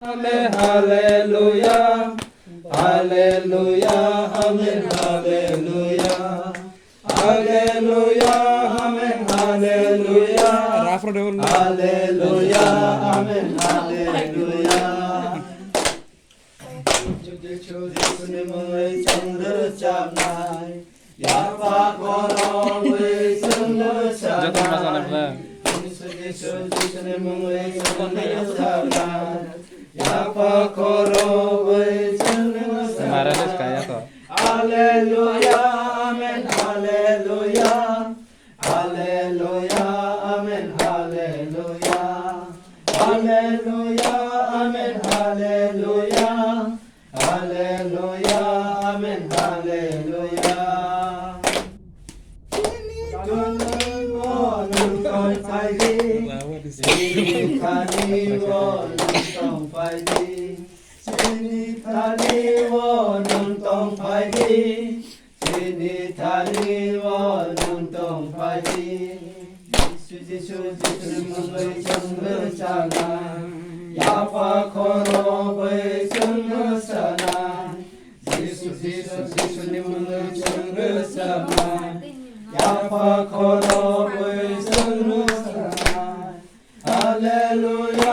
Hallelujah, hallelujah, amen, hallelujah, hallelujah, amen, hallelujah, hallelujah, amen, hallelujah. 주님의 정르잖아이 야파 걸어의 정르잖아이 주님의 정르잖아이 야파 걸어의 정르잖아이 할렐루야 아멘 할렐루야 할렐루야 아멘 할렐루야 할렐루야 아멘 할렐루야 할렐루야 아멘 할렐루야 눈을 보는 걸 팔기 신이타니 원동 팔기 신이타니 원동 팔기 신이타니 원동 팔기 수지수지수의 정르잖아 야파 걸어의 정르잖아 지수님의 정르잖아 야파 걸어의 정르잖아 할렐루야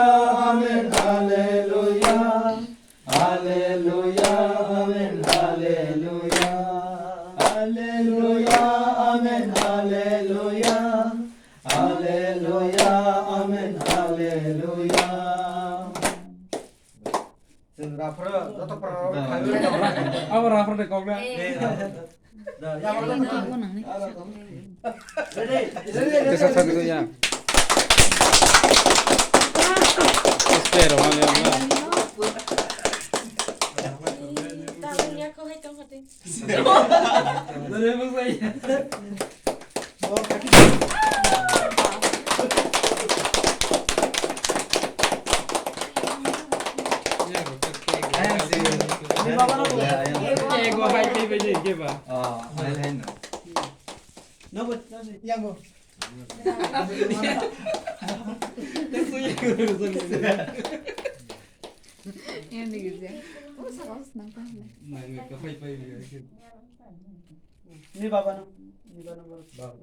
아멘 할렐루야 할렐루야 아멘 할렐루야 할렐루야 아멘 할렐루야 할렐루야 아멘 할렐루야 Ni baba no baba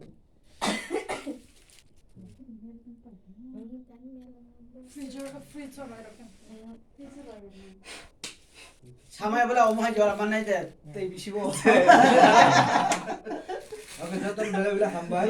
samay bola omha jora banai de tei bisibo okay jotor bela bela hambai